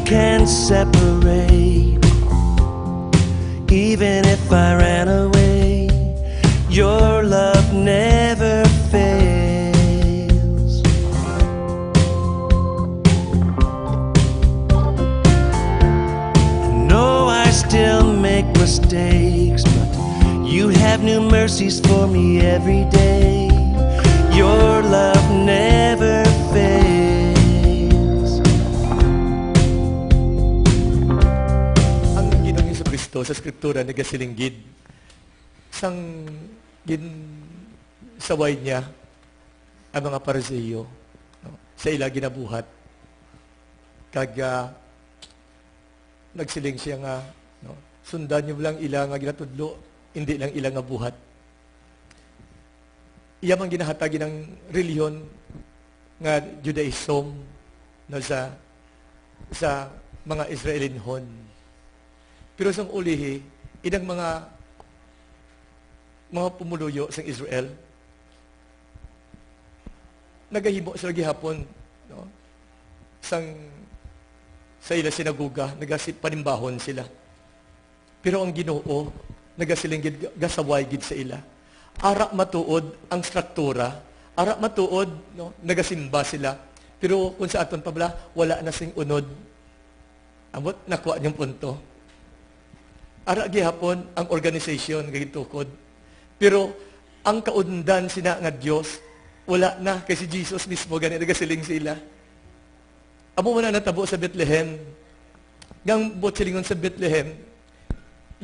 can separate. Even if I ran away, your love never fails. I know I still make mistakes, but you have new mercies for me every day. Your love never fails. Ang Ginoong Jesucristo sa Skriptura nagasilinggid sang saway niya ang mga Pariseo, no? Sa ila ginabuhat kag nagsiling siya nga, no? Sundan niyo lang ila nga ginatudlo, hindi lang ila nga buhat. Iya man ginahatagi ng reliyon nga Judaism, no, sa mga Israelinhon. Pero sa ulihi, inang mga pumuluyo sa Israel, nagahimo sila gihapon, no? Sa ila sinaguga, panimbahon sila. Pero ang Ginoo, nagasilingid, gasaway gid sa ila. Ara matuod ang struktura, ara matuod, no, nagasimba sila. Pero kung sa aton pabla, wala na sing unod. Amot, nakuha niyong punto. Ara gihapon ang organization, gagitukod. Pero ang kaundan sina nga Dios, wala na, kasi Jesus mismo, ganit nagasiling sila. Amo mo na natabo sa Bethlehem, ngang silingon sa Bethlehem,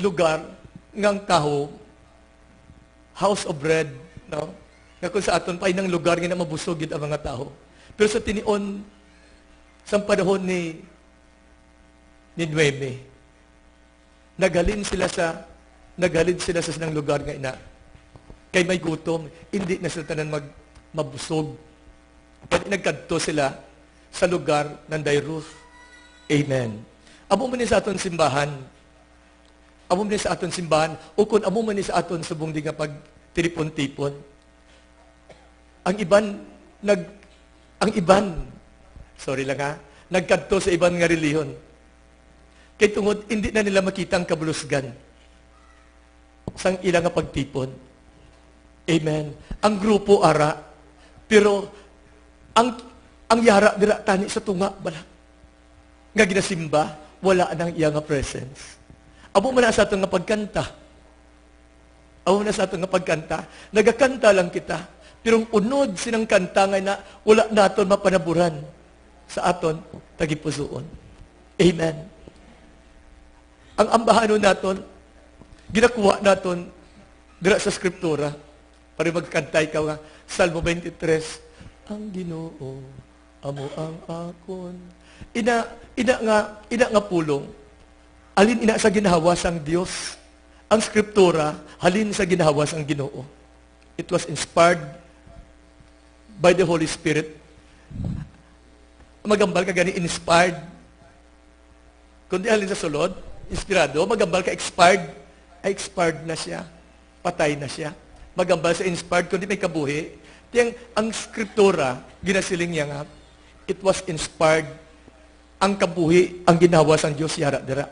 lugar, ngang taho, house of bread, no? Nga kung sa aton pa inang lugar nga na mabusog gid ang mga tao. Pero sa tinion sa panahon ni Nueme, naghalin sila sa sinang lugar nga ina. Kay may gutom, hindi na sila tanan mabusog. Kaya nagkadto sila sa lugar ng Dairuth. Amen. Amo man ni sa aton simbahan, amo man sa aton simbahan, o kung amo man sa aton subong di nga pagtilipon-tipon. Ang iban, sorry lang ha, nagkadto sa iban nga reliyon. Kay tungod, hindi na nila makita ang kabulusgan sang ilang nga pagtipon. Amen. Ang grupo ara, pero ang yara dira tani sa tunga bala. Nga ginasimba, wala nang iya nga presence. Amo man na sa aton nga pagkanta. Amo na sa aton nga pagkanta. Nagakanta lang kita. Pero unod sinang kanta nga na wala naton mapanaburan sa aton tagipusoon. Amen. Ang ambahanon naton, ginakuha naton dira sa Skriptura. Para magkanta ikaw nga, Salmo 23, ang Ginoo, amo ang akon. Ina nga pulong, alin ina sa ginahawas ang Dios, ang Skriptura, halin sa ginahawas ang Ginoo. It was inspired by the Holy Spirit. Magambal ka gani inspired. Kundi halin sa sulod, inspirado, magambal ka expired, ay expired na siya, patay na siya. Magambal sa inspired, kundi may kabuhi. Ang Skriptura, ginasiling niya nga, it was inspired. Ang kabuhi, ang ginahawas ang Diyos, yara dira.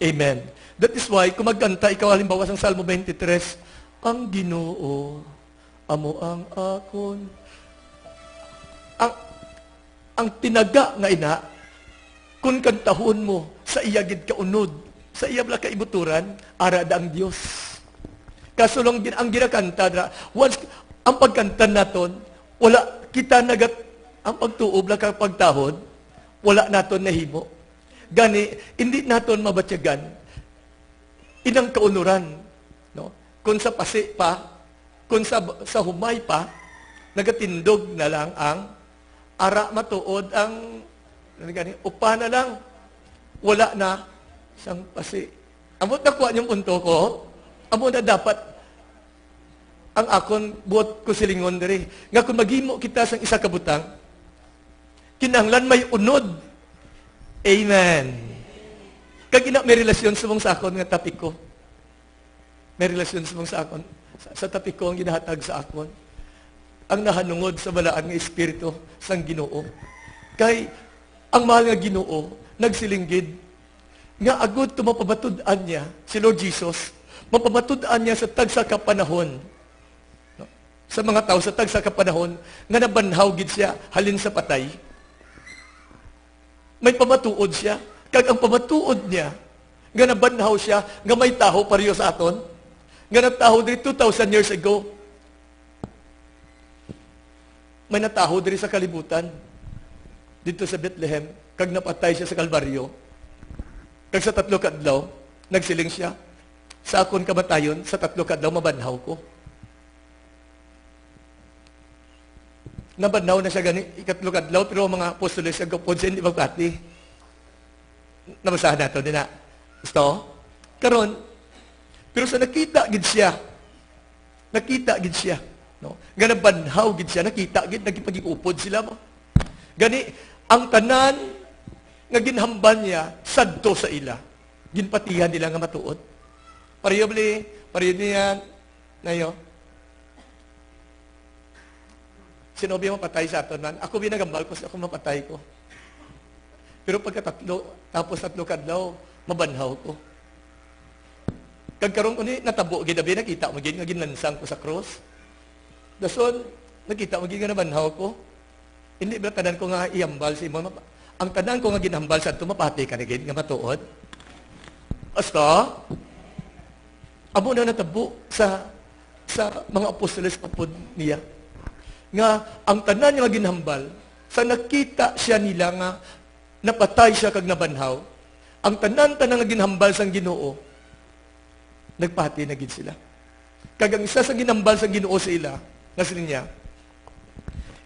Amen. That is why, kung magkanta, ikaw halimbawa sa Salmo 23, ang Ginoo, amo ang akon. Ang tinaga nga ina, kung kantahon mo, sa iyagid kaunod, sa iya bala kaibuturan, arada ang Diyos. Kaso lang ang ginakanta, once, ang pagkanta naton, wala, kita ang pagtuob lang pagtahod, wala naton nahimo. Gani, hindi naton mabatyagan, inang kaunuran, no? Kung sa pasi pa, kung sa humay pa, nagatindog na lang ang ara matuod ang upa na lang, wala na siyang pasi. Amot nakuha niyong punto ko, amo na dapat ang akon buot ko silingon diri. Nga kung maghimo kita sang isa ka butang, kinahanglan may unod. Amen. Kag ina may relasyon sumong sa akon nga tapik ko. May relasyon sumong sa akon. Sa tapik ko ang ginahatag sa akon. Ang nahanungod sa balaan nga espiritu sang Ginoo. Kay ang mahal nga Ginoo, nagsilinggid, nga agud tumapabatud-an niya, si Lord Jesus, mapabatud-an niya sa tagsa ka panahon. No? Sa mga tao, sa tagsa ka panahon, nga nabanhaw gid siya, halin sa patay. May pamatuod siya. Kag ang pamatuod niya, nga nabanhaw siya, nga may taho pariyo sa aton, nga nagtaho diri 2,000 years ago. May nataho diri sa kalibutan, dito sa Bethlehem, kag napatay siya sa Kalbaryo. Kag sa 3 ka adlaw, nagsiling siya, sa akon kamatayon, sa 3 ka adlaw, mabanhaw ko. Nabanhaw na siya gani, 3 ka adlaw, pero mga apostoles, ang kapod siya, hindi magpati. Nabasahan nato, di na. Gusto? Karon, pero sa nakita gid siya, no? Nga nabanhaw gid siya, nakita gid, nagipagikupod sila mo. Gani, ang tanan, nga ginhamban niya, sadto sa ila. Ginpatihan nila nga matuod. Pareho niya, nayo. Sinobi mo patay sa aton man. Ako binagambal ko, ako mapatay ko. Pero tapos 3 kadlaw, mabanhaw ko. Kagkaroon ko ni, natabo, ginabi, nakita mo, nga ginlansang ko sa cross. Dason, nakita mo, nga nabanhaw ko. Hindi ba tanan ko nga iambal si mo? Ang tanan ko nga ginambal sa ito, mapati ka na nga matuod. Basta, amo na natabo sa mga apostoles kapod niya. Nga, ang tanan nga ginambal, sa nakita siya nila nga, napatay siya kag nabanhaw, ang tanan nga ginambal sang Ginoo, nagpati na gid sila. Kag ang isa sa ginambal sang Ginoo sa ila, nga sila niya,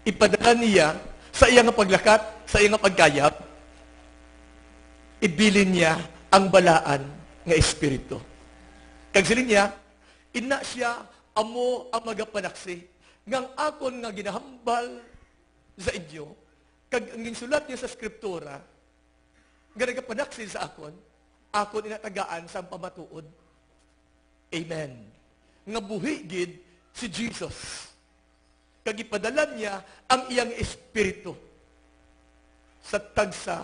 ipadala niya sa iya nga paglakat, sa iya nga pagkayap, ibilin niya ang balaan nga espiritu. Kag sila niya, ina siya amo ang magapanaksi, ngang akon nga ginahambal sa inyo, kag ang ginsulat niya sa skriptura, nga nagapanaksi sa akon inatagaan sa pamatuod. Amen. Nga buhi gid si Jesus. Kag ipadala niya ang iyang espiritu sa tagsa,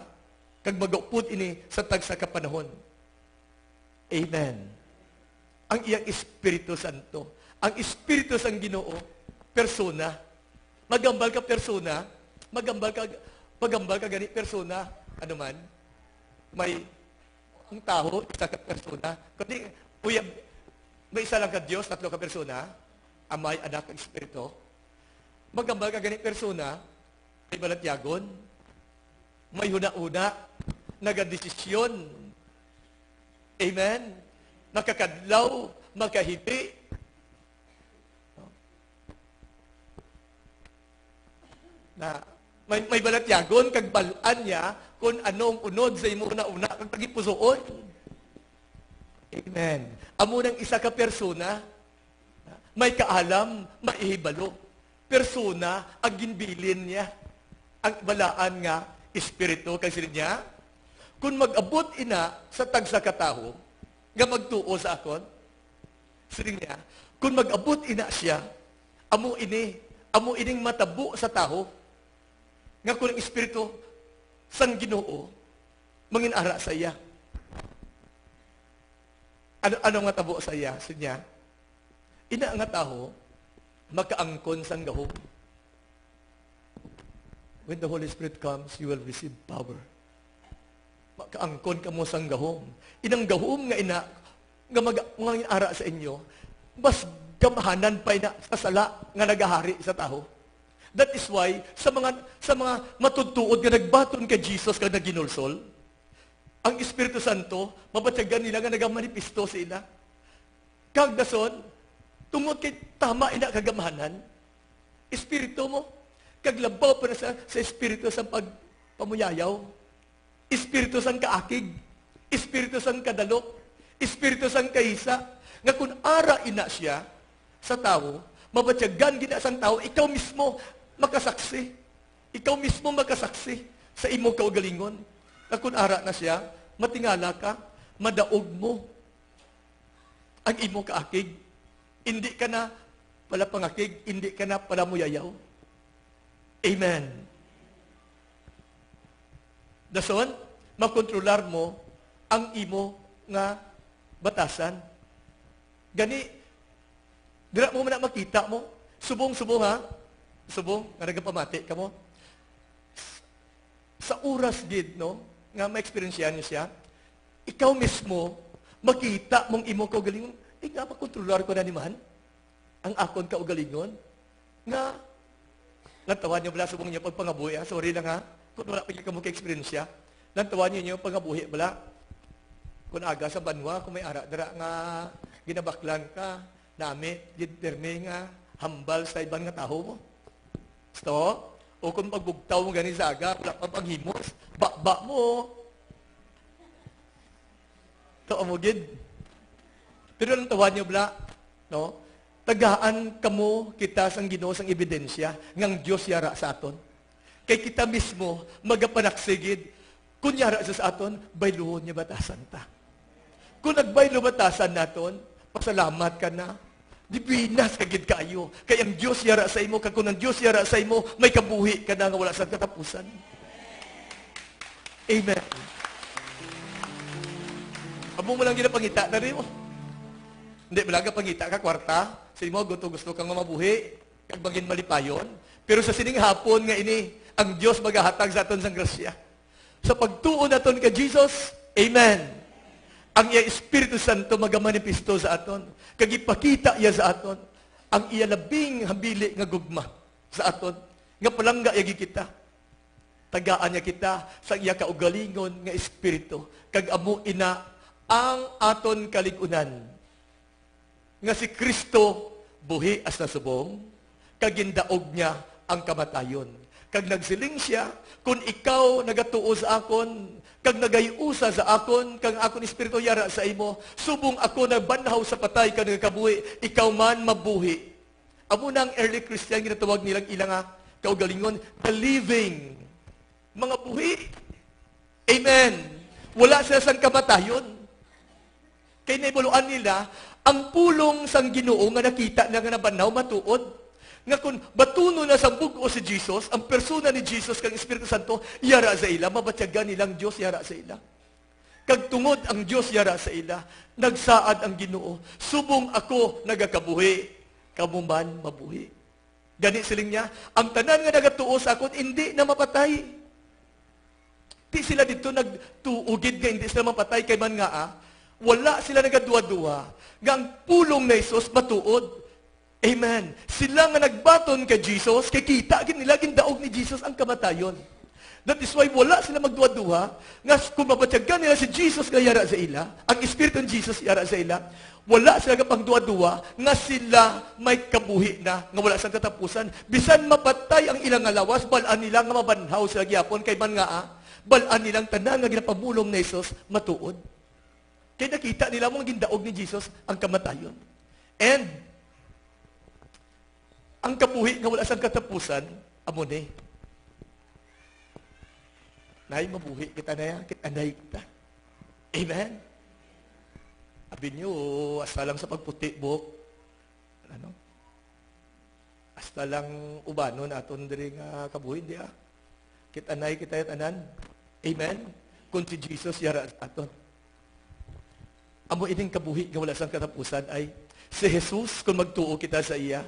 kag magaupod ini sa tagsa kapanahon. Amen. Ang iyang Espiritu Santo. Ang Espiritu sang Ginoo, persona. Magambal ka persona, magambal ka gani persona, ano man, may ang tao, isa ka persona. Kundi, may isa lang ka Diyos, 3 ka persona, Amay, Anak, kag Espiritu. Magambal ka gani persona, may balatyagon, may huna-una, nagadesisyon. Amen? Makakadlaw, makahiti. Na, may balatyagon, kag balaan niya, kung anong unod sa imo una-una, kag tagipusoon. Amen. Amo ng isa ka persona, may kaalam, maihibalo. Persona, ang ginbilin niya. Ang balaan nga, espiritu, kasi niya, kung mag-abot ina sa tagsa kataho, nga magtuo sa akon, siring niya, kung mag-abot ina siya, amo ining matabo sa taho, nga kung ang espiritu, sang Ginoo, manginara sa iya. Ano nga tabo sa iya? Sinya, ina nga taho, makaangkon sang gahom. When the Holy Spirit comes, you will receive power. Makaangkon ka mo sang gahom. Inang gahom nga ina, nga mga ara sa inyo, mas gamahanan pa ina sa sala nga nagahari sa taho. That is why, sa mga matutuod nga nagbaton kay Jesus kag naginulsol, ang Espiritu Santo, mabatyagan nila nga nagamanifesto sa ila. Kag dason, tungod kay tama ina kagamahanan, espiritu mo, kaglabaw pa na sa espiritu sa pagpamuyayaw, espiritu sang kaakig, espiritu sang kadalok, espiritu sang kaisa, nga kung ara ina siya sa tao, mabatyagan gina sang tao, ikaw mismo makasaksi. Ikaw mismo makasaksi sa imo kaugalingon. Na kung ara na siya, matingala ka, madaog mo ang imo kaakig. Hindi ka na pala pangakig, hindi ka na pala muyayaw. Amen. Dason, makontrolar mo ang imo nga batasan. Gani, dira mo man makita mo, subong-subong ha, subong, nga nagapamati ka mo. Sa oras gid, no, nga ma-experiencean niyo siya, ikaw mismo, makita mong imo kaugalingon, nga makontrolar ko na ni man, ang akon kaugalingon, nga, nantawan niyo bala, subong niyo pagpangabuhi, ha? Sorry lang ha, kung wala pa ka mo ka-experience siya, nantawan niyo pangabuhi bala, kung aga sa banwa, kung may ara-dara nga, ginabaklan ka, nami, giderme nga, hambal sa ibang nga taho mo. Sto? O kung pagbugtaw mo gani sa aga, wala pa panghimos, bakba mo. Ito mo gid. Pero ang tawan niyo bla, no? Tagaan kamo kita sang Ginoo sang ebidensya ngang Dios yara sa aton. Kay kita mismo magapanaksigid kun yara sa aton bayluhon niya batasan ta. Kung nagbaylo batasan naton, pasalamat ka na. Di binas kagid kayo. Kay ang Dios yara sa imo, kag kung ang Dios yara sa imo, may kabuhi ka na nga wala sa katapusan. Amen. Amo mo lang ginapangita na rin mo. Hindi, malaga pangita ka, kwarta. Sa imo, gusto kang mabuhi, kag maging malipayon. Pero sa sining hapon nga ini, ang Dios magahatag sa aton sang grasya. Sa pagtuon naton kay Jesus, amen. Ang iya Espiritu Santo magamanifesto sa aton. Kag ipakita iya sa aton ang iya labing habili nga gugma sa aton. Nga palangga yagi kita. Tagaan niya kita sa iya kaugalingon nga espiritu. Kag amo ina ang aton kaligunan. Nga si Kristo buhi as nasubong, kag gindaog niya ang kamatayon. Kag nagsiling siya, kung ikaw nagatuo sa akon, kag nagayusa sa akon, kag akon espiritu yara sa imo, subong ako nagbanhaw sa patay kag nagkabuhi, ikaw man mabuhi. Amo na ang early Christian, ginatawag nilang ilang kaugalingon, the living. Mga buhi. Amen. Wala sila sang kamatayon. Kaya naibuluan nila, ang pulong sang Ginoo nga nakita na nga nabanhaw matuod. Nga kung batuno na sa bugo si Jesus, ang persona ni Jesus kang Espiritu Santo, yara sa ila, mabatyagan nilang Diyos, yara sa ila. Kag tungod ang Diyos, yara sa ila, nagsaad ang Ginoo, subong ako nagakabuhi, kamuman mabuhi. Gani siling niya, ang tanan nga nagatuo sa akon, hindi na mapatay. Di sila dito nagtuugid nga, hindi sila mapatay, kay man nga wala sila nagaduwa-duwa, nga ang pulong na Jesus matuod. Amen. Sila nga nagbaton kay Jesus, kay kita nila gindaog ni Jesus ang kamatayon. That is why wala sila magduwa-duwa, nga kung mabatyagan nila si Jesus nga yara sa ila, ang Espiritu ni Jesus yara sa ila, wala sila kapang duwa-duwa, nga sila may kabuhi na, nga wala sa katapusan. Bisan mapatay ang ilang lawas, balaan nila nga mabanhaw sila gyapon, kay man nga balaan nilang tanan nga ginapamulong ni Jesus matuod. Kaya nakita nila mong gindaog ni Jesus ang kamatayon. And, ang kabuhi nga wala sang katapusan, amo ni. Nay, mabuhi kita na yan, kitanay kita. Amen? Sabi niyo, hasta lang sa pagputi, buk. Ano? Hasta lang ubano naton diri nga kabuhi, di Kitanay kita tanan. Amen? Kung si Jesus yara sa aton. Amo ining kabuhi nga wala sang katapusan ay si Jesus kung magtuo kita sa iya,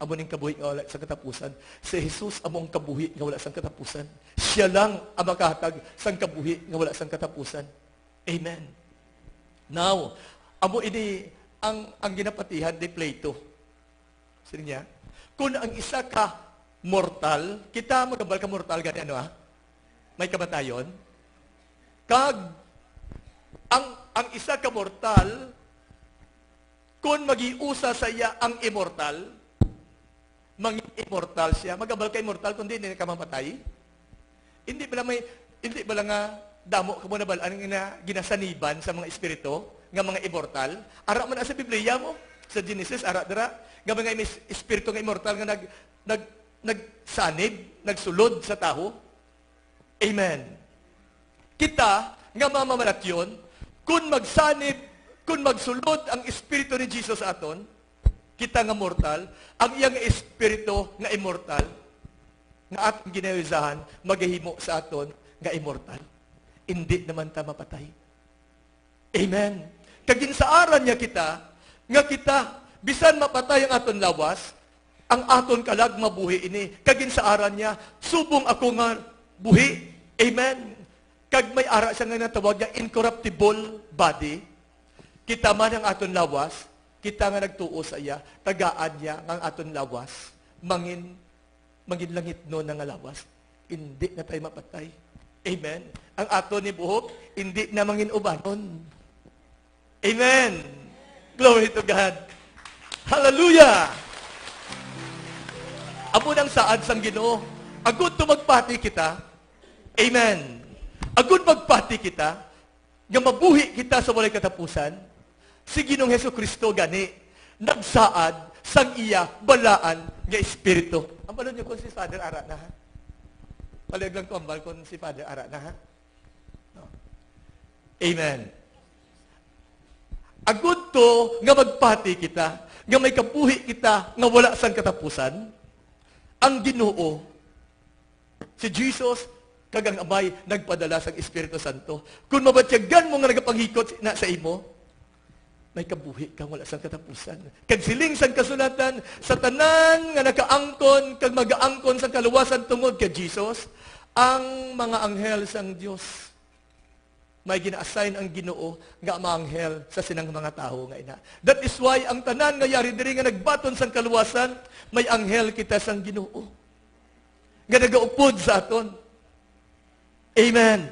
amo ning kabuhi nga wala sang katapusan. Si Jesus amo ang kabuhi nga wala sang katapusan. Siya lang ang makahatag sang kabuhi nga wala sang katapusan. Amen. Now, amo ini ang ginapatihan ni Plato. Sino niya? Kung ang isa ka mortal, kita magabal ka mortal gani may kamatayon. Kag ang isa ka mortal, kung magiusa sa iya ang immortal, immortal siya. Magabal ka immortal kundi hindi ka mamatay. Hindi ba lang nga damo ka mo na balaan nga ginasaniban sa mga espiritu nga mga immortal. Ara man sa Biblia mo sa Genesis ara dira nga mga espiritu nga immortal nga nagsanib, nagsulod sa tao. Amen. Kita nga mamamatyon kung magsanib, kung magsulod ang Espiritu ni Jesus aton, kita nga mortal, ang iyang Espiritu nga immortal, nga atong ginawizahan, maghihimo sa aton nga immortal. hindi naman ta mapatay. Amen. Kaginsaaran niya kita, nga kita, bisan mapatay ang aton lawas, ang aton kalag mabuhi ini. Kaginsaaran niya, subong ako nga buhi. Amen. Kag may ara siya nga natawag niya, incorruptible body, kita man ang aton lawas, kita nga nagtuo sa iya, tagaan niya ang aton lawas, mangin langit no nga lawas. Hindi na tayo mapatay. Amen. Ang aton ni buhok, hindi na mangin ubanon. Amen. Glory to God. Hallelujah. Amo nang saad sang Ginoo. Agud to magpati kita. Amen. Agud magpati kita nga mabuhi kita sa walay katapusan. Si Ginoong Hesukristo gani nagsaad sang iya balaan nga espiritu. Ambalo niyo kung si Father Ara na ha. Palig lang ko ambal kung si Father Ara na ha. No. Amen. Agud to nga magpati kita, nga may kabuhi kita nga wala sang katapusan. Ang Ginoo, si Jesus, kagang Amay, nagpadala sang Espiritu Santo. Kung mabatyagan mo nga nagapanghikot na sa imo, may kabuhi kang wala sang katapusan. Kag siling sang kasulatan, sa tanan nga nakaangkon, kag magaangkon sang kaluwasan tungod kay Jesus, ang mga anghel sang Dios may gina-assign ang Ginoo nga maanghel sa sinang mga tao nga ina. That is why ang tanan nga yari diri nga nagbaton sang kaluwasan, may anghel kita sang Ginoo nga nagaupod sa aton. Amen.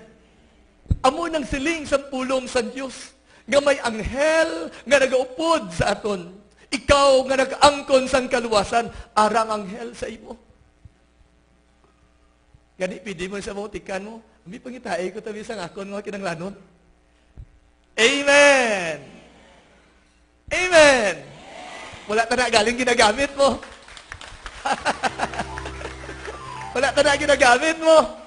Amo nang siling sa pulong sa Dios nga may anghel nga nagaupod sa aton. Ikaw nga nag-angkon sang kaluwasan, arang anghel sa imo. Gani pidi mo sa motikan mo, may pangitae ko tabi sa akon nga kinanglanon. Amen! Amen! Wala ta na galing ginagamit mo. Wala ta na ginagamit mo.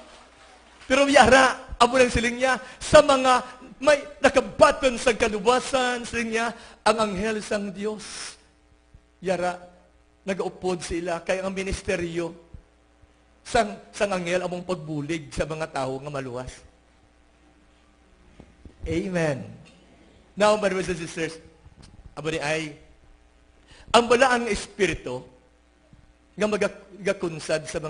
Pero yara, amo ng siling niya, sa mga may nakabaton sa kaluwasan, siling niya, ang anghel sang Diyos. Yara, nagaupod sila, kaya ang ministeryo, sang anghel among pagbulig sa mga tao nga maluwas. Amen. Now, my brothers and sisters, abo ni ay, ang balaang espiritu nga magakunsad sa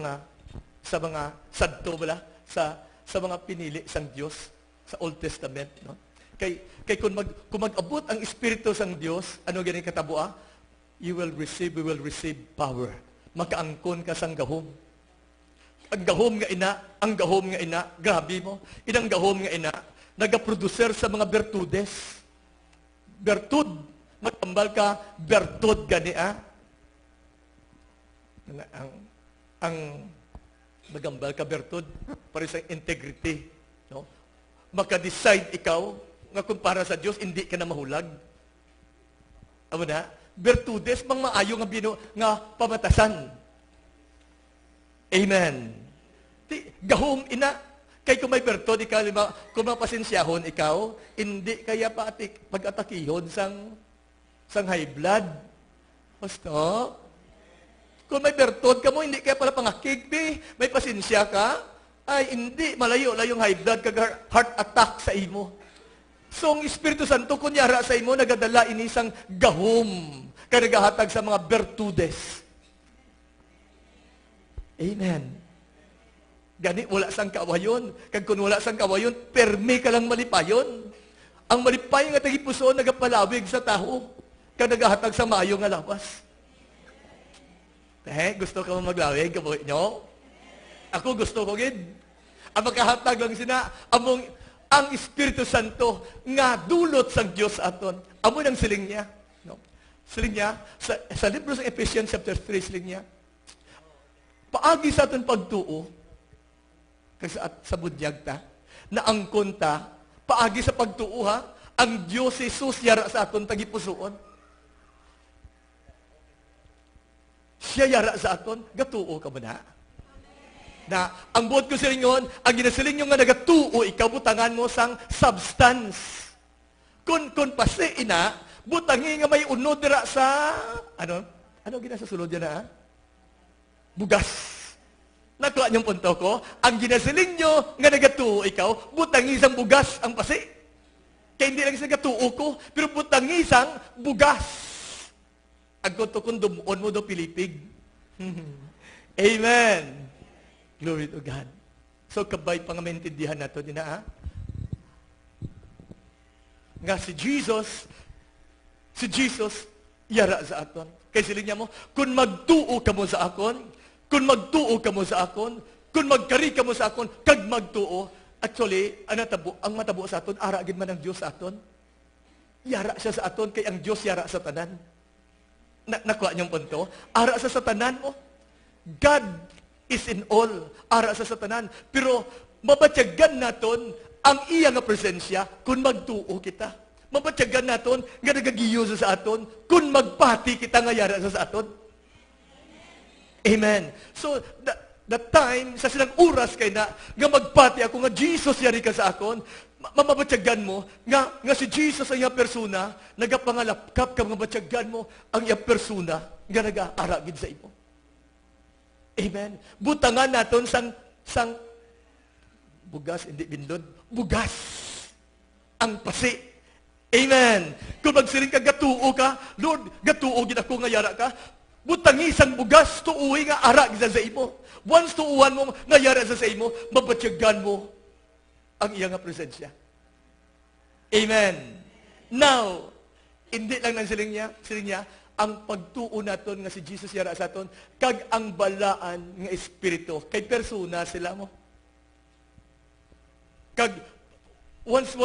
mga sadto bala sa mga pinili sang Dios sa Old Testament, no? Kay kung mag-abot ang espiritu sang Dios, ano gani katabuha? We will receive power. Makaangkon ka sang gahom. Ang gahom nga ina, grabe mo, inang gahom nga ina, nagaproducer sa mga bertudes. Bertud, magtambal ka, bertud gani ang magambal ka bertud, para sa integrity. No? Maka-decide ikaw, nga kung para sa Diyos, hindi ka na mahulag. Amo na, bertudes, mang maayo nga pamatasan. Amen. Gahom ina. Kay kung may bertod, ikaw, kung mapasensyahon ikaw, hindi kaya pag-atakihon sang high blood. Basta, kung may bertod ka mo, hindi kaya pala pangakig, may pasensya ka, ay hindi, malayo-layong high blood, kag heart attack sa imo. So, ang Espiritu Santo, kunyara sa imo, nagadala inisang gahom, kaya nagahatag sa mga bertudes. Amen. Gani, wala sang kawayon. Kag kung wala sang kawayon, permi ka lang malipayon. Ang malipay nga tagipusoon, nagapalawig sa taho. Kag nagahatag sa mayo nga lawas. Gusto ka mo maglawig, kabuhi nyo? Ako gusto ko gid. Ang makahatag lang sina, ang Espiritu Santo nga dulot sang Dios aton. Amo nang siling niya. No? Siling niya, sa libro sa Ephesians chapter 3, siling niya, paagi sa aton pagtuo, kasi sa budyag ta, na angkon ta, paagi sa pagtuo ha, ang Diyos Jesus yara sa aton tagipusoon. Siya yara sa aton, gatuo ka ba na? Na, ang buot ko silingon, ang ginasiling nyo nga nagatuo, ikaw butangan mo sang substance. Kung pasi ina, butangi nga may unod dira sa, ano ginasasulod yan na? Bugas. Nato Nakuha niyong punto ko? Ang ginasiling nyo, nga nagatuo ikaw, butangisang bugas ang pasi. Kaya hindi lang sa nagatuo ko, pero butangisang bugas. Agto kung dumuon mo do Pilipig. Amen. Glory to God. So, kabay pa nga maintindihan nato din na, nga si Jesus, yara sa aton. Kaya siling niya mo, kung magtuo ka mo sa akon, kung magtuo ka mo sa akon, kung magkari ka mo sa akon, kag magtuo, actually, ang matabo sa aton, ara gid man ang Diyos sa aton. Yara siya sa aton, kay ang Diyos yara sa tanan. Nakuha niyong punto? Ara sa satanan mo. God is in all. Ara sa satanan. Pero, mabatyagan naton ang iya nga presensya kung magtuo kita. Mabatyagan naton nga nagagiyo sa aton kung magpati kita nga yara sa aton. Amen. So, the time, sa silang oras kay na, nga magpati ako nga Jesus yari ka sa akon, mamabatyagan mo, nga si Jesus ang iya persona, nagapangalapkap ka, mabatyagan mo ang iya persona, nga nag-aaragid sa imo. Amen. Butangan naton sang bugas, hindi bindod, bugas ang pasi. Amen. Kung magsiring ka, gatuo ka, Lord, gatuo gid ako nga yara ka, butangisang bugas, tuuwi nga ara gid sa imo. Once tuuhan mo, nga yara sa imo, mabatyagan mo ang iya nga presensya. Amen. Now, hindi lang nang siling niya, ang pagtuo naton nga si Jesus yara sa aton, kag ang balaan nga espiritu, kay persona sila mo. Kag, once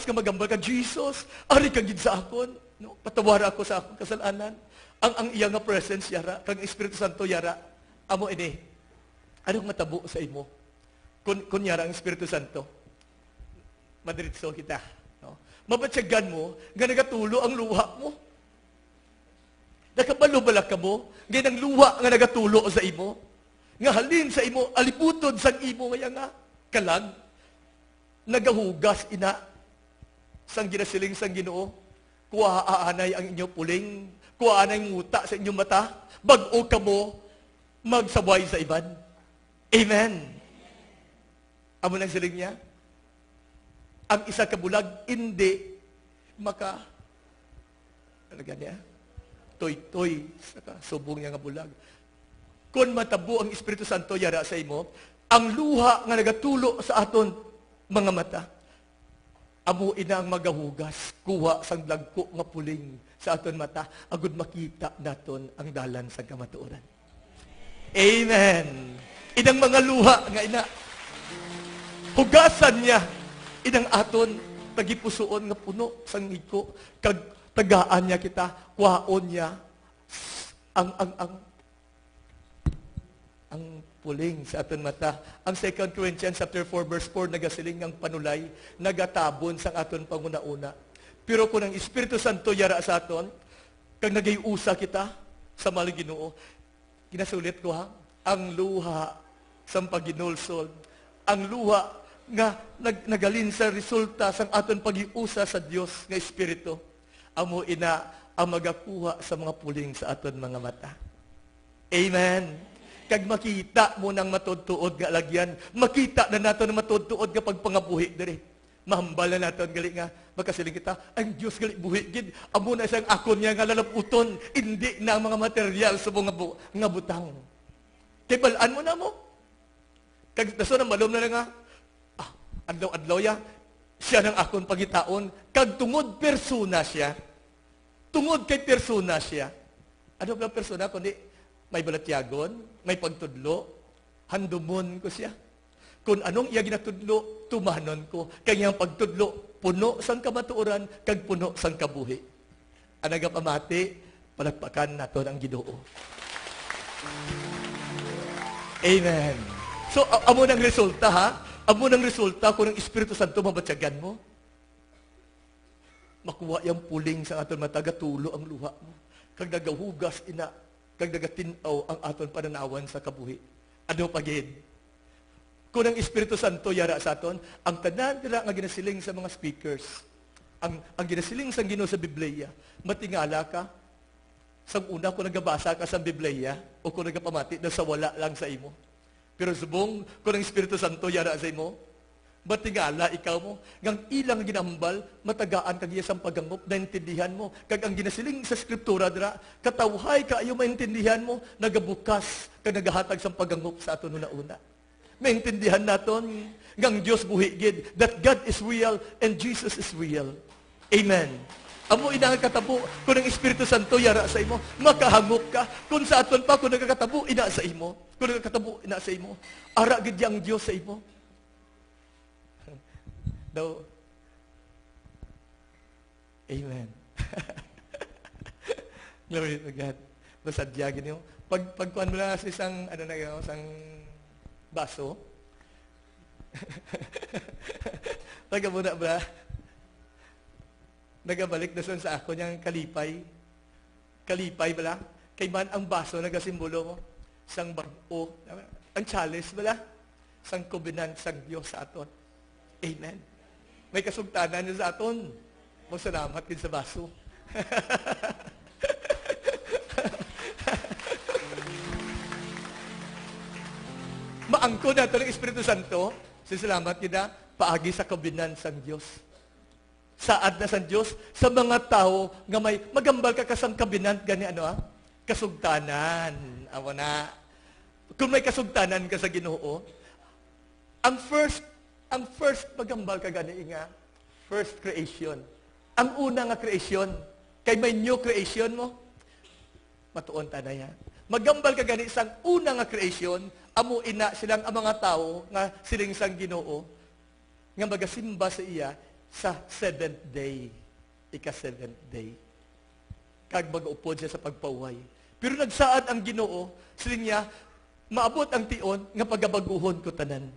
ka magambal ka, Jesus, ari ka gid sa akon, no? Patawara ako sa akong kasalanan. Ang iya nga presence yara, kag Espiritu Santo yara, amo ini, anong matabo sa imo? Kunyara ang Espiritu Santo, madiritso kita. No? Mabatyagan mo, nga nagatulo ang luha mo. Nakabalo-balak ka mo, nga ng luha nga nagatulo sa imo. Nga halin sa imo, aliputod sa imo nga kalag, nagahugas ina, sang ginasiling sang Ginoo, kuhaanay ang inyong puling, kuhaanay nguta sa inyong mata, bag-o ka mo, magsabay sa iban. Amen. Amo nang siling niya, ang isa ka bulag, hindi talaga niya, toy-toy, saka subong niya nga bulag. Kung matabo ang Espiritu Santo yara sa imo, ang luha nga nagatulo sa aton mga mata, amo ina ang magahugas, kuha sang dagko nga puling sa aton mata, agud makita naton ang dalan sa kamatuoran. Amen. Inang mga luha nga ina, hugasan niya, inang aton, tagipusoon nga puno sang iko, kag tagaan niya kita, kuhaon niya, ang puling sa aton mata. Ang 2 Corinthians chapter 4 verse 4 nagasiling ng panulay, nagatabon sang aton panguna-una. Pero kung ang Espiritu Santo yara sa aton, kag nagayusa kita sa mahal Ginoo, ginasulit ko ang luha sang paginulsol, ang luha nga nagalin sa resulta sang aton pagiusa sa Dios nga Espiritu, amo ina ang magakuha sa mga puling sa aton mga mata. Amen. Kag makita mo nang matudtuod nga lagyan, makita na nato na matudtuod nga pagpangabuhi diri. Mahambal na nato gali nga makasiling kita, ang Dios gali buhi gid, amo na siyang akon niya nga lalaputon, hindi na ang mga material sa mga nga butang. Kay balaan mo na mo. Kag daso na malom na nga, adlaw-adlaw ya, siya nang akon pagitaon, kag tungod persona siya. Tungod kay persona siya. Ano ba persona kundi may balatyagon, may pagtudlo, handumon ko siya. Kung anong iya ginatudlo, tumanon ko. Kaya ang pagtudlo, puno sang kamatuoran, kag puno sang kabuhi. Anaga pamati, palagpakan nato ang Ginoo. Amen. So, amo nang resulta ha? Amo nang resulta kung ang Espiritu Santo mabatyagan mo. Makuha yung puling sa aton matagatulo ang luha mo. Kag nagahugas ina, kag nagatinaw ang aton pananawan sa kabuhi. Ano pagid? Kung ang Espiritu Santo yara sa aton, ang tanan nila nga ginasiling sa mga speakers, ang ginasiling sa Ginoo sa Biblia, matingala ka, sa una kung nagabasa ka sa Biblia, o kung nagapamati, nasa wala lang sa imo. Pero subong, kung ang Espiritu Santo yara sa imo, batingala ikaw mo, ngang ilang ginambal, matagaan kag iya sang pagangop, naintindihan mo, kag ang ginasiling sa Skriptura dira, katawhay kaayo maintindihan mo, nagabukas, kag nagahatag sang pagangop sa ato na una. Maintindihan naton, ngang Diyos buhi gid, that God is real and Jesus is real. Amen. Amo inang katabo, kung ang Espiritu Santo yara sa imo, makahangop ka, kung sa aton pa, kung nagkakatabo, ina sa imo, kung nagkakatabo, ina sa imo, ara gid yang Diyos sa imo. Daw. Amen. Glory to God. Basadyagin niyo. Pagkuhan mo na sa isang, isang baso. Taga muna ba? Nagabalik na sa ako niyang kalipay. Kalipay bala? Kay man ang baso nagasimbolo mo. Sang bago. Ang chalice bala? Sang covenant sang Diyos sa aton. Amen. May kasugtanan niya sa aton. Magsalamat din sa baso. Maangko na ito ng Espiritu Santo. Salamat kita, paagi sa kabinan sang Diyos. Saad na sang Diyos, sa mga tao nga may magambal ka kasang kabinan, gani kasugtanan. Awa na. Kung may kasugtanan ka sa Ginoo, ang first magambal ka gani nga, first creation. Ang una nga creation, kay may new creation mo, matuon ta na yan. Magambal ka gani sang una nga creation, amo ina silang ang mga tao nga siling sang Ginoo nga magasimba sa iya sa 7th day. Ika-7th day. Kag mag-upod siya sa pagpaway. Pero nagsaad ang Ginoo, siling niya, maabot ang tion nga pagabaguhon ko tanan.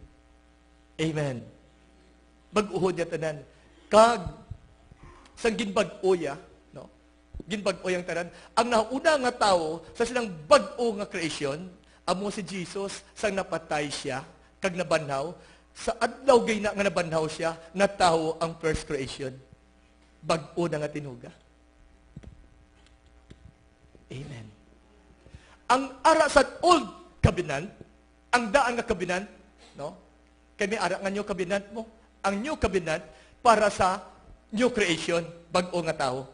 Amen. Bag-uhod niya tanan. Kag, sang ginbag-oya, no? Ginbag-oya ang tanan. Ang nauna nga tao, sa silang bag-o nga creation, amo si Jesus, sang napatay siya, kag nabanhaw, sa adlaw gay na nga nabanhaw siya, na tao ang first creation. Bag-o na nga tinuga. Amen. Ang ara sa old covenant, ang daan nga covenant, no? Kami ara nga new covenant mo. Ang new covenant para sa new creation, bag-o nga tao.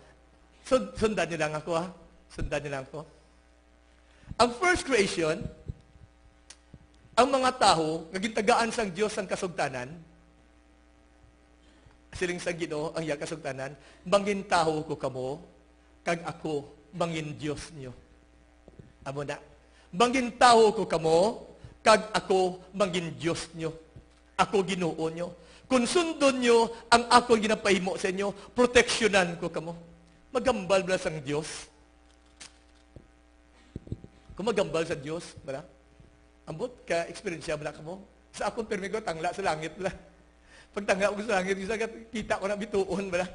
Sundan niyo lang ako, ha? Sundan niyo lang ako. Ang first creation, ang mga tao, nagintagaan sang Diyos ang kasugtanan, siling sang Ginoo ang iya kasugtanan, mangin tao ko kamo, kag ako, mangin Diyos niyo. Amo na. Mangin tao ko kamo, kag ako, mangin Diyos niyo. Ako Ginoo nyo. Kung sundon nyo ang ako ginapahimo sa inyo, proteksyonan ko kamo. Magambal ba sang Diyos? Kung magambal sa Diyos, bala? Ambot ka, experiensya bala kamo? Sa akong permigo, tangla sa langit bala. Pag tangla ko sa langit, kita ko na bituon bala.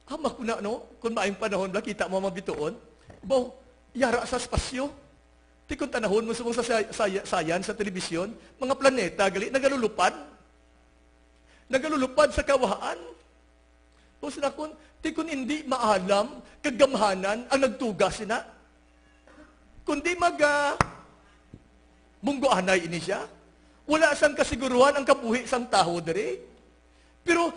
Hamak ko na, no? Kung maayong panahon bala, kita mo mabituon. Bo, yara sa spasyo. Di kung tanahon mo sa science, sa telebisyon, mga planeta, gali, nagalulupad. Nagalulupad sa kawahaan. O sila kung, di kung hindi maalam, kagamhanan ang nagtugas sina. Kundi munggoanay ini siya. Wala sang kasiguruhan ang kabuhi sang taho dere. Pero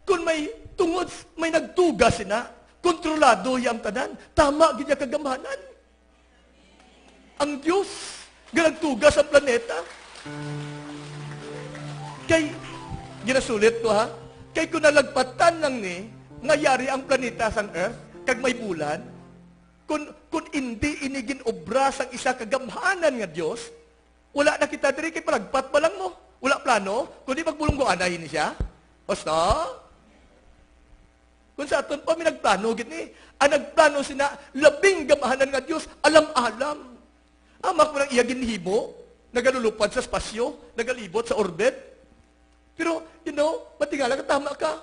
kung may tungod, may nagtugas sina, kontrolado yung tanan, tama gina kagamhanan. Ang Diyos, nagtugas sa planeta. Kay, ginasulit ko ha, kay kung nalagpatan lang ni, ngayari ang planeta sa Earth, kag may bulan, kung hindi inigin obra sang isa kagamhanan nga Diyos, wala na kita diri, kay palagpat pa lang mo. Wala plano, kundi magbulong ko anahin ni siya. Basta, kung sa aton pa, may nagplano, gini. Ang nagplano sina, labing gamahanan nga Diyos, alam-alam. Amak mo ng iyagin himo, nagalulupad sa spasyo, nagalibot sa orbit. Pero, matingala ka, tama ka.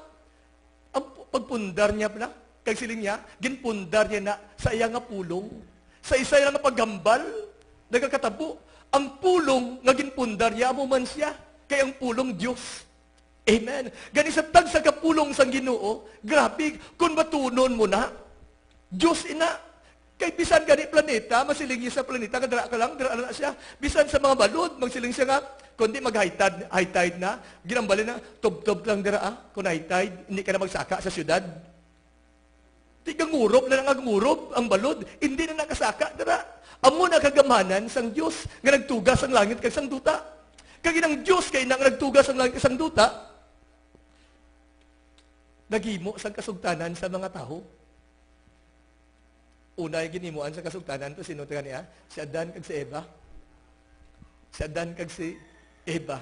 Ang pagpundar niya pala, kay siling niya, ginpundar niya na sa iya nga pulong. Sa isa nga paggambal, nagkakatabo. Ang pulong nga ginpundar niya, amo man siya, kay ang pulong Diyos. Amen. Gani sa tag sa kapulong sang Ginoo, grabe, kung matunon mo na, Diyos ina, kay bisan gani planeta, planeta, masiling niya sa planeta, kadara ka lang, dara na siya. Bisan sa mga balod, magsiling siya nga, kundi mag-high tide na, ginambali na, tub-tub lang dara kung high tide, hindi ka na magsaka sa syudad. Tigang ngurob na nangangurob ang balod, hindi na nakasaka dara. Amo na kagamanan sang Diyos, nga nagtugas ang langit kag sang duta. Kag inang Diyos kay nang nagtugas ang langit kag sang duta, naghimo sang kasugtanan sa mga tao. Una yung ginimuan sa kasugtanan to, sino niya? Si Adan kag si Eva. Si Adan kag si Eva.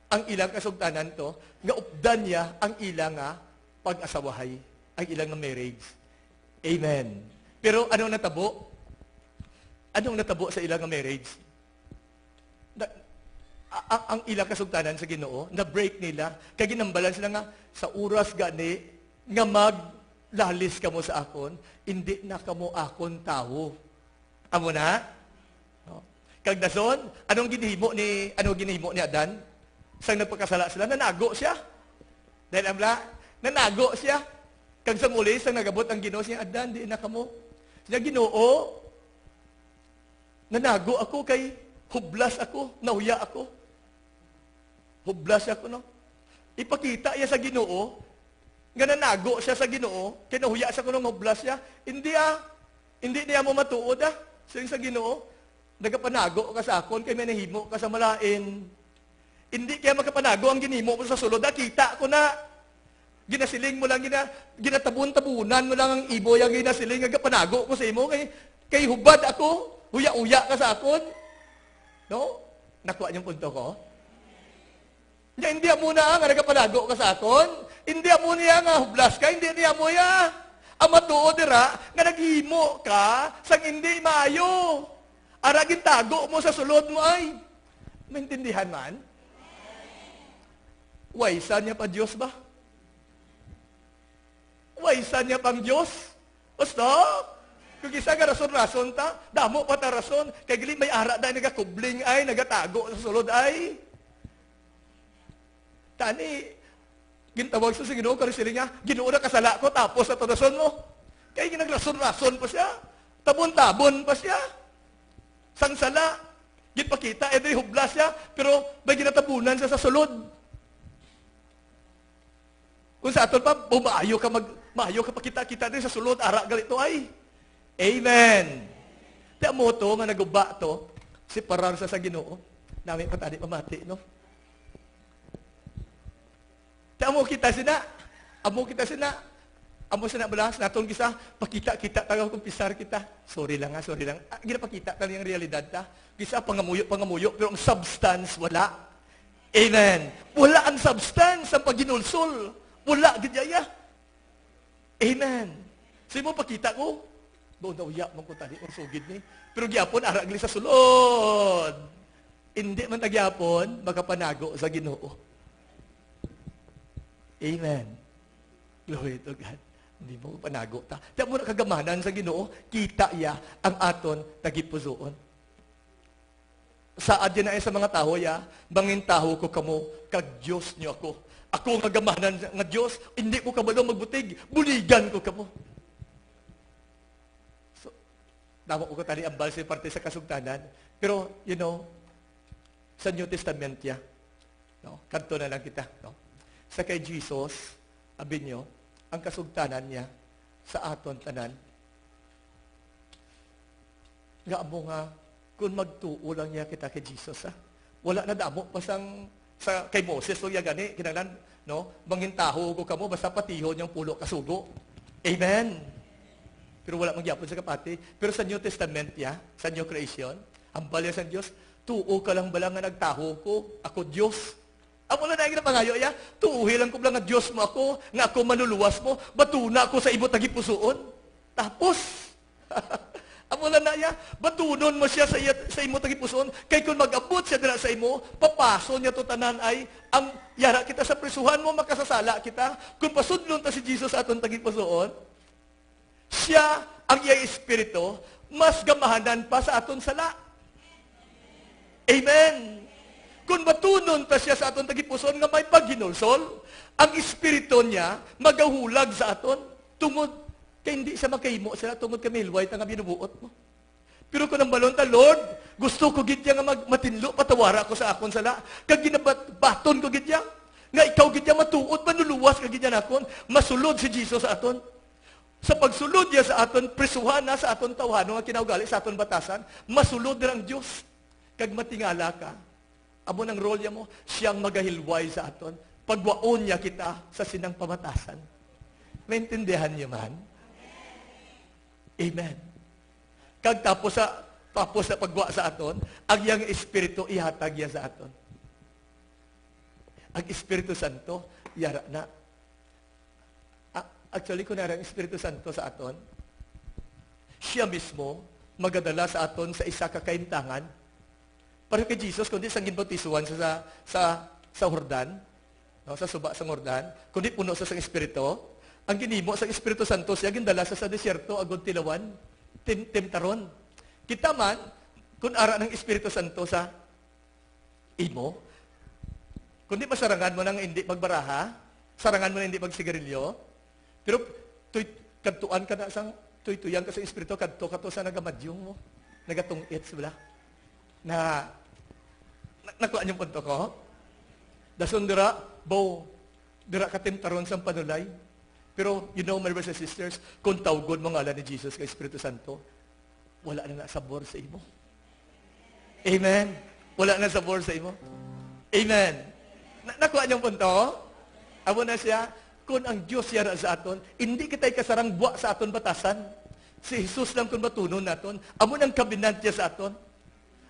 Ang ilang kasugtanan to, nga updan niya ang ilang pag-asawahay, ang ilang marriage. Amen. Pero anong natabo? Anong natabo sa ilang marriage? Ang ilang kasugtanan sa Ginoo, na-break nila, kaya ginambalan sila nga, sa oras gani, nga maglalis kamo sa akon, hindi na kamo akon tao. Amo na? No. Kag dason, anong ginhimo ni Adan? Sang nagpakasala sila, nanago siya. Dahil amla, nanago siya. Kag sa muli, sang nagabot ang Ginoo siya, Adan, di na kamo. Siya Ginoo, nanago ako kay hublas ako, nahuya ako. Hublas ako, no? Ipakita iya sa Ginoo, nga nanago siya sa Ginoo, kinahuya siya kung hublas siya, hindi niya mo matuod Siling sa Ginoo, nagapanago ka sa akon, kay may nahimo ka sa malain. Hindi kaya magkapanago ang ginimo mo sa sulod, kita ko na. Ginasiling mo lang, ginatabun-tabunan mo lang ang ibo, yung ginasiling, nagapanago ko sa imo, kay hubad ako, huya-uya ka sa akon. No? Nakuha niyong punto ko? Hindi mo na nga nagapanago ka sa akon. Hindi mo niya nga hublas ka. Hindi niya mo ya. Ang matuod dira, nga naghimo ka sang hindi maayo. Aragin tago mo sa sulod mo ay. Maintindihan man? Waisan niya pa Diyos ba? Waisan niya pang Diyos? Basta, kung isa nga rason-rason ta, damo pa ta rason, kay gili may ara dahil nagakubling ay, nagatago sa sulod ay. Tani, gintawag sa Ginoo, karisili niya, Ginoo na kasala ko, tapos na rason mo. Kaya ginaglason-rason pa siya. Tabon-tabon pa siya. Sangsala. Ginpakita, edi hublas siya, pero may ginatabunan siya sa sulod. Kung sa aton pa, maayo ka pakita-kita din sa sulod, ara galito ay. Amen. Di mo to, nga naguba to, si parar sa Ginoo, namin patani pamati, no? Amo kita sina. Amo sina balas naton gisa pakita-kita taga kumpisar kita. Sorry lang. Ginapakita ta yung realidad ta. Gisa pangamuyo pero ang substance wala. Amen. Wala ang substance ang paginulsol. Wala gidaya. Amen. Sige mo pakita ko. Doon daw ya mong kutani ang sugid ni. Pero gyapon ara gali sa sulod. Hindi man tagyapon makapanago sa Ginoo. Amen. Glory to God. Hindi mo panago ta. Tiyan mo na kagamanan sa Ginoo, kita ya ang aton tagipusoon. Saad yan na sa mga tao ya, bangin taho ko kamo, kag Diyos niyo ako. Ako ang kagamanan nga Diyos, hindi ko kabalo magbutig, buligan ko kamo. So, damo ko tali ambal sa parte sa kasugtanan. Pero, sa New Testament ya, no? Kanto na lang kita, no? Sa kay Jesus, abin nyo, ang kasugtanan niya sa aton tanan. Nga mo nga, kung magtuo lang niya kita kay Jesus, wala na damo, pasang sa kay Moses, so gani, kinanglan, no? Mangintaho ko kamo, basta patihon yung pulo kasugo. Amen. Pero wala magyapon sa kapati. Pero sa New Testament niya, sa New Creation, ang balya sa Diyos, tuo ka lang balang nga nagtaho ko, ako Diyos. Amo na na pangayo ya, tuuhi lang ko lang nga Diyos mo ako, nga ako manuluwas mo, batuna ako sa ibot nagipusoon. Tapos, amo na ya, batunon mo siya sa imot nagipusoon, kay kung mag-abot siya dira sa imo, papaso niya to tanan ay, ang yara kita sa prisuhan mo, makasasala kita, kung pasudlon ta si Jesus aton tagipusoon, siya, ang iyay espiritu, mas gamahanan pa sa aton sala. Amen. Kung matunon ta siya sa aton tagipuson nga may paghinulsol, ang espiritu niya magahulag sa aton tungod kay hindi siya makahimo sila tungod kay milway ta nga binubuot mo. Pero kung ang balon ta, Lord, gusto ko gidya nga matinlo, patawara ko sa akon sala. Kag ginabaton ko gidya. Nga ikaw gidya matuod, manuluwas ka gidya nakon. Masulod si Jesus sa aton. Sa pagsulod niya sa aton, prisuhan na sa aton tawhano nga kinaugali sa aton batasan, masulod na ang Diyos. Kag matingala ka, amo ng role niya mo, siyang magahilway sa aton. Pagwaon niya kita sa sinang pamatasan. Maintindihan niyo man? Amen. Kag tapos sa pagwa sa aton, ang iyang Espiritu ihatag niya sa aton. Ang Espiritu Santo, yara na. Actually, kung ang Espiritu Santo sa aton, siya mismo magadala sa aton sa isa ka kaintangan. Para kay Jesus, kundi sang ginbautisuan sa Jordan, no, sa suba sa Jordan, kundi puno sa sang Espiritu, ang ginimo sa Espiritu Santo siya gindala sa desierto agud tilawan, timtaron. Kita man, kung ara ng Espiritu Santo sa imo, kundi masarangan mo nang hindi magbaraha, sarangan mo nang hindi magsigarilyo, pero kadtuan ka na sang tuytuyan ka sa Espiritu, kadto ka to sa nagamadyong mo, nagatungit sila. Nakuha niyong punto ko? Dason dira, dira ka timtaron sang panulay. Pero, you know, my brothers and sisters, kung tawgon mo ngalan ni Jesus kay Espiritu Santo, wala na sabor sa imo. Amen? Wala na sabor sa imo. Amen? Nakuha niyong punto? Amo na siya, kung ang Diyos yara sa aton, hindi kita'y kasarang buwa sa aton batasan. Si Jesus lang kung matunon naton. Amo ng covenant niya sa aton.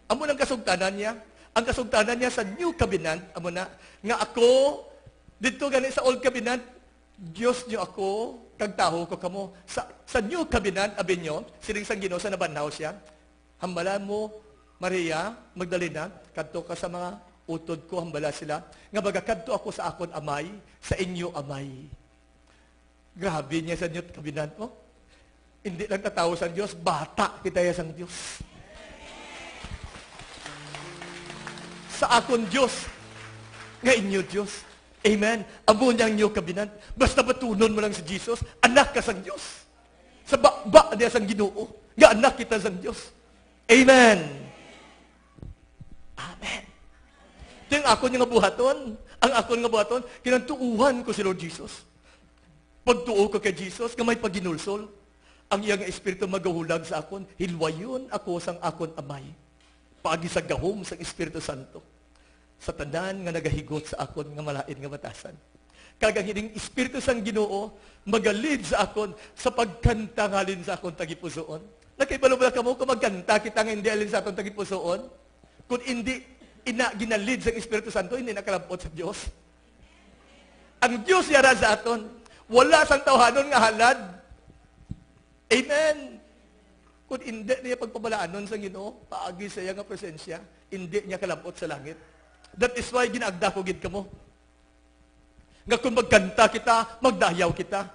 Amo ng kasugtanan niya. Ang kasugtanan niya sa New Covenant, amo na, nga ako, dito gani sa Old Covenant, Diyos niyo ako, kagtaho ko kamo. Sa New Covenant, abin niyo, siling sang Ginoo sa nabanhaw siya, hambalan mo, Maria, Magdalena, kadto ka sa mga utod ko, hambala sila, nga baga kadto ako sa akon amay, sa inyo amay. Grabe niya sa New Covenant mo. Hindi lang tatawo sa Diyos, bata kita ya sang Diyos. Sa akon Diyos, nga inyo Diyos. Amen. Amo niyang New Covenant. Basta batunon mo lang si Jesus, anak ka sang Diyos. Sa bakba niya sang Ginoo, nga anak kita sang Diyos. Amen. Amen. Ito yung akon nga buhaton. Ang akon nga buhaton, kinantuuhan ko si Lord Jesus. Pagtuo ko kay Jesus, nga may paginulsol. Ang iyang Espiritu magahulag sa akon, hilwayon ako sang akon amay. Paagi sa gahom sang Espiritu Santo. Sa tanan nga nagahigot sa akon nga malain nga batasan. Kagang hining Espiritu sang Ginoo magalid sa akon sa pagkanta ngalin sa akon tagipusoon. Nakaibalubala ka mo kung magkanta kita nga hindi alin sa akon tagipusoon. Kung hindi ginalid sa Espiritu Santo, hindi nakalampot sa Diyos. Ang Diyos yara sa aton. Wala sang tawhanon nga halad. Amen. Kung hindi niya pagpabalaanon sa Ginoo, paagi sa iya nga presensya, hindi niya kalampot sa langit. That is why ginaagda ko gid kamo. Nga kung magkanta kita, magdayaw kita.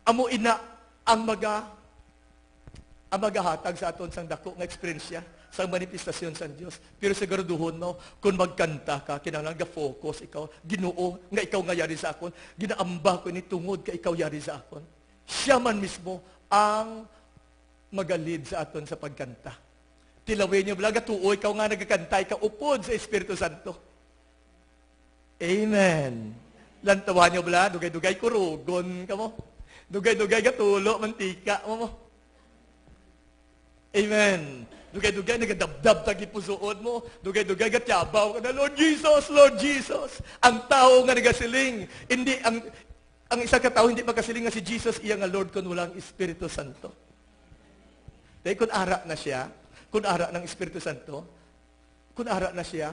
Amo ina ang magahatag sa aton sang dako nga eksperyensya sa manifestasyon sa Dios. Pero siguraduhon mo, kung magkanta ka, kinahanglan ga focus ikaw, Ginoo nga ikaw nga yari sa akon, ginaamba ko ni tungod ka ikaw yari sa akon. Siya man mismo ang magalid sa aton sa pagkanta. Tilawin niyo bala, gatuoy ikaw nga nagkakanta, ikaw upod sa Espiritu Santo. Amen. Lantawan niyo bala, dugay-dugay kurugon ka mo. Dugay-dugay gatulo, mantika mo. Amen. Dugay-dugay nagadabdab tagipusoon mo. Dugay-dugay gatyabaw ka na, Lord Jesus, Lord Jesus. Ang tao nga nagasiling, hindi ang isa ka tao hindi makasiling nga si Jesus iya nga Lord kun walang Espiritu Santo. Dahil kung ara na siya, kung ara ng Espiritu Santo, kung ara na siya,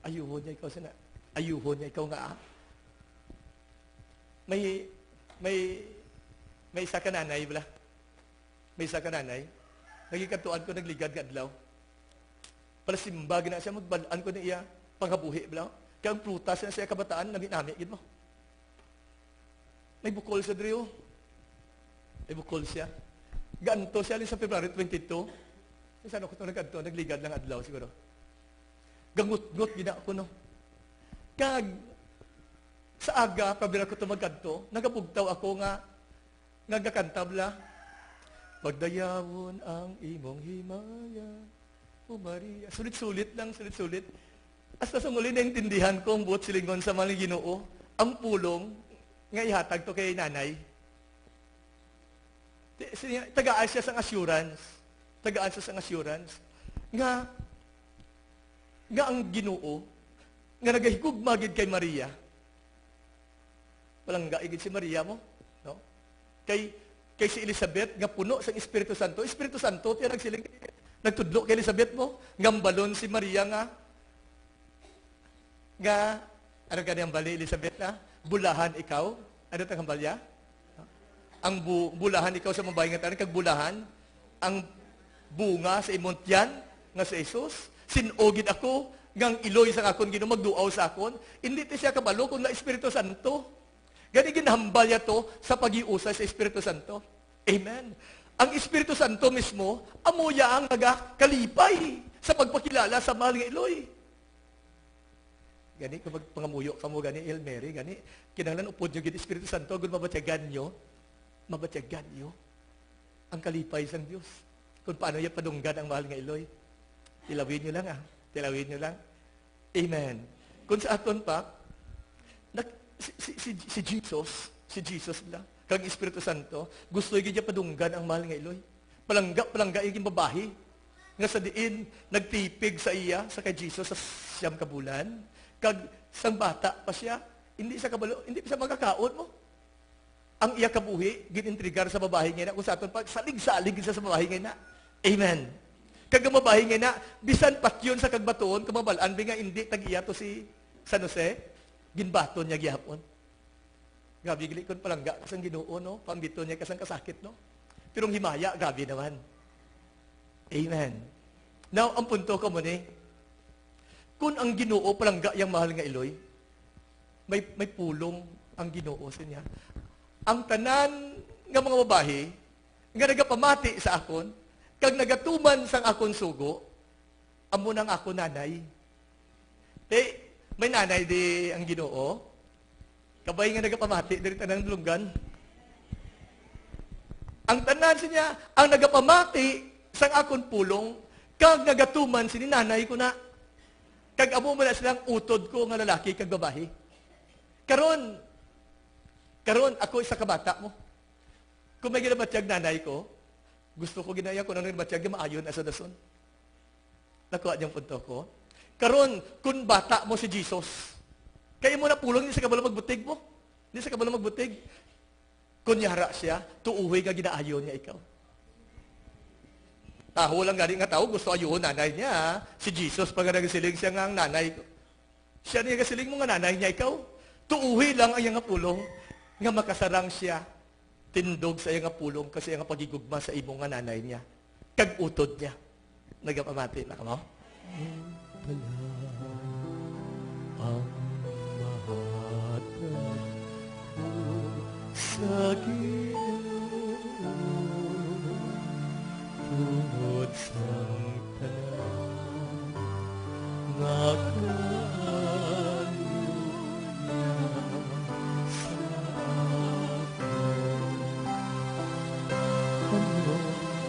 ayuhon niya ikaw nga. May isa ka nanay, bala. May isa ka nanay. Nagikatuan ko, nagligad nga adlaw. Pala simba, gina siya, magbalaan ko na iya, panghabuhi, bala. Kaya ang prutas na siya kabataan, naginami, gid mo. May bukol sa Drio. May bukol siya. Ganto siya, sa February 22. Saan ako ito nagkanto, nagligad lang adlaw siguro. Gangut-gut, gina ako, no. Kag, sa aga, pabila ko ito magkanto, nagabugtaw ako nga, nagakantabla. Pagdayawon ang imong himaya, O Maria. Sulit-sulit lang, sulit-sulit. Hasta sa muli naintindihan ko ang buot silingon sa mga Ginoo, ang pulong nga ihatag to kay nanay. Tagaan siya sang assurance. Tagaan siya sang assurance. Nga ang Ginoo, nga nagahigugma gid kay Maria. Walang gaigid si Maria mo, no? Kay si Elizabeth nga puno sang Espiritu Santo. Espiritu Santo tiya nagsiling nagtudlo kay Elizabeth mo, ngambalon si Maria nga ano ganyan bali Elizabeth na? Bulahan ikaw. Ano tang hambalya? Ang bulahan ikaw sa mabahay nga tanan kag bulahan ang bunga sa imong tiyan nga sa Jesus. Sinogid ako ngang iloy sa akon Ginoo magduaw sa akon. Hindi ti siya kabalo kun na Espiritu Santo. Gani ginhambalya to sa pagiusay sa Espiritu Santo. Amen. Ang Espiritu Santo mismo amuya ang nagakalipay sa pagpakilala sa mahal nga iloy. Gani kung magpangamuyo kamo gani El Mary gani kinahanglan upod nyo gid Espiritu Santo gun mabatyagan nyo ang kalipay sang Dios. Kung paano ya padunggan ang mahal nga iloy. Tilawin nyo lang tilawin nyo lang. Amen. Kung sa aton pa si Jesus lang kag Espiritu Santo gusto gid niya padunggan ang mahal nga iloy. Palangga iging babahi nga sa diin nagtipig sa iya sa kay Jesus sa siyam ka bulan. Kag sang bata pa siya, hindi siya kabalo, hindi siya magkakaon mo. Ang iya kabuhi, ginintrigar sa babae nga na, kung sa aton pa, salig-salig siya sa babae nga na. Amen. Kag ang babae nga na, bisan patyon sa kagbatoon, kumabalaan, nga hindi tag-iya to si San Jose, ginbaton niya gihapon. Gabi gili kon palangga kasang Ginoo no, pambito niya kasang kasakit no. Pero ang himaya gabi naman. Amen. Now, ang punto ko mo ni, kung ang Ginoo palangga yang mahal nga iloy, may pulong ang Ginoo sa niya. Ang tanan nga mga babae nga nagapamati sa akon, kag nagatuman sang akon sugo, amo nang ako nanay. May nanay di ang Ginoo. Kabay nga nagapamati diri tanan lunggan. Ang tanan sa niya, ang nagapamati sang akon pulong, kag nagatuman si nanay ko na. Kag amo mo na silang utod ko nga lalaki kag babae. Karon ako isa ka bata mo. Kung may ginabatyag nanay ko, gusto ko ginaya ko nang ginabatyag maayon asa dason. Nakuha niyang punto ko. Karon kun bata mo si Jesus, kaya mo na pulong ni sa kabalo magbutig mo. Ni sa kabalo magbutig. Kunyara siya, tuuhoy nga ginaayon niya ikaw. Taho lang galing nga tao, gusto ayun nanay niya. Si Jesus, pag nagasiling siya nga ang nanay ko. Siya niya gasiling mo nga nanay niya, ikaw. Tuuhi lang ang iyang pulong, nga makasarang siya, tindog sa iyang pulong, kasi iyang pagigugma sa imong nga nanay niya. Kag-utod niya. Nagapamati na ka mo? Ang mahatan sa tungod sang tanan nga kayo sa akin ano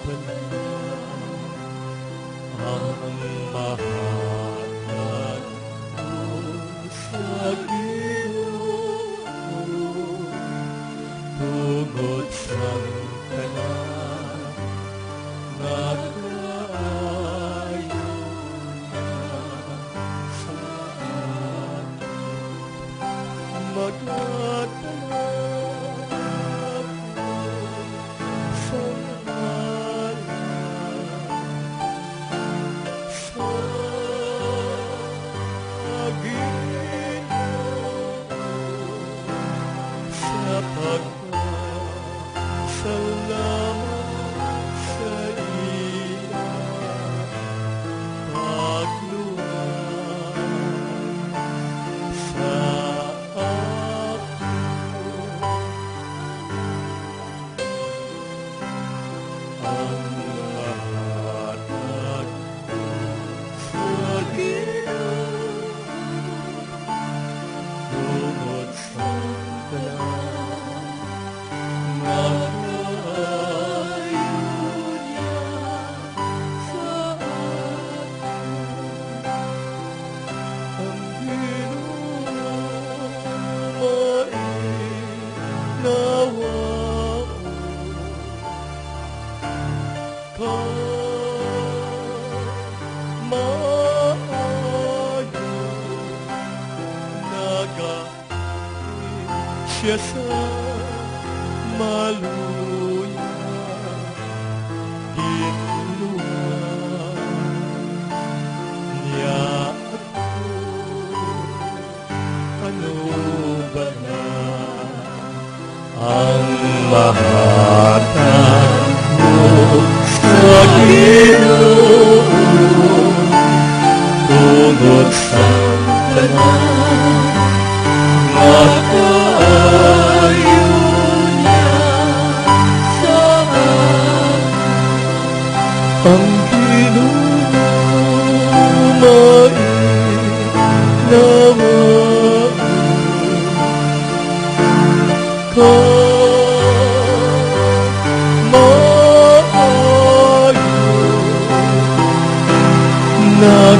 pala ang mahatag mo sa Ginoo tungod sang tanan nga maayo siya sa maluya ginuluan niya ako ano ba na ang mahatan mo sa Ginoo tungod sa tanan makaayo niya sa akin ang Ginoo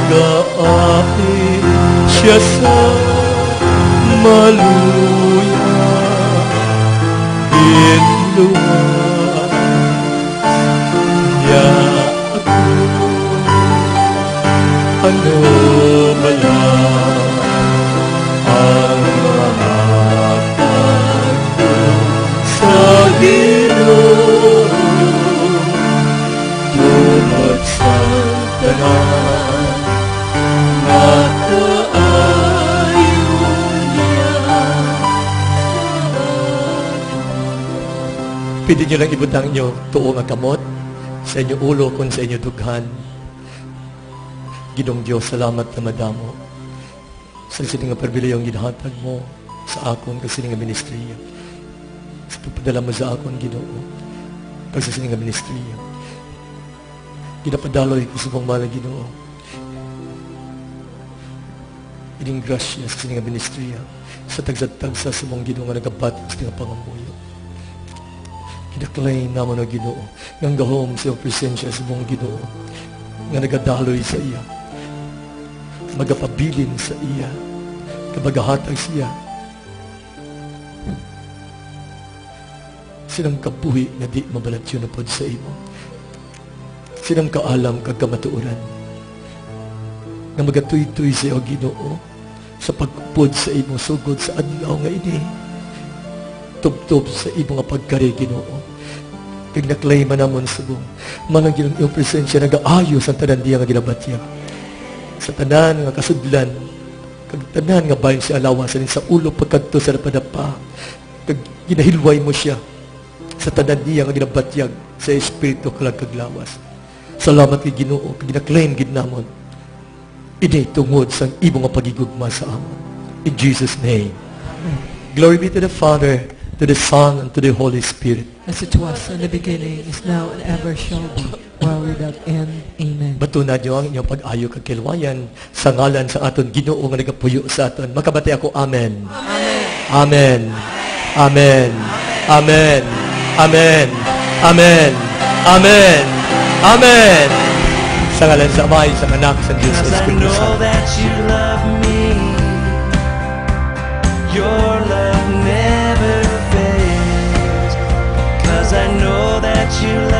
nag-aapit siya sa maluya ginluwa niya ako ano bala ang mahatag ko sa Ginoo tungod sa tanan pwede nyo lang ibutang nyo tuo nga kamot sa inyo ulo kung sa inyo dughan. Ginong Diyos, salamat na madamo sa sining nga perbilayong ginhatag mo sa akon kasi sining nga ministriya. Sa pagpadala mo sa akon, Ginoo, pag sa sining nga ministriya. Ginapadaloy ko sa mong mahal na Ginoo. Ining grasya sa sining nga ministriya sa tagsat-tagsa sa mong Ginoo nga nagabat sa sining nga pangamuyo. Kinaklain naman ang Ginoo, ng gahom sa iyong presensya sa mong Ginoo, nga nagadaloy sa iya, magapabilin sa iya, kabagahatag siya. Sinang kabuhi na di mabalat yun na pod sa imo. Sinang kaalam kagamatuuran, nga magatuy-tuy sa iyo, Ginoo, sa pagpod sa imo, sugod sa adlaw nga ini. Tubtob sa imo nga pagkari, Ginoo. Kag naklaim namon subong manang ginong iyong presensya nagaayo sa tanan diya nga ginabatya. Sa tanan nga kasudlan, kag tanan nga bahin siya alawas sa ulo pagkadto sa napadapa. Kag ginahilway mo siya sa tanan diya nga ginabatyag sa espiritu kalag kaglawas. Salamat kay Ginoo kag ginaklaim gid namon. Ini tungod sa imo nga pagigugma sa amon. In Jesus' name. Glory be to the Father, to the Son, and to the Holy Spirit. As it was in the beginning, is now, and ever shall be, world without end. Amen. Batunan niyo ang inyong pag-ayo kag kilwayan sa ngalan sa aton Ginoo nga nagapuyo sa aton. Makabati ako, Amen. Amen. Amen. Amen. Amen. Amen. Amen. Amen. Sa ngalan sa Ama, sa Anak, sa Diyos, sa Cause I Espiritu know Santo. that you love me. Your love never fails. Cause I know that you love me.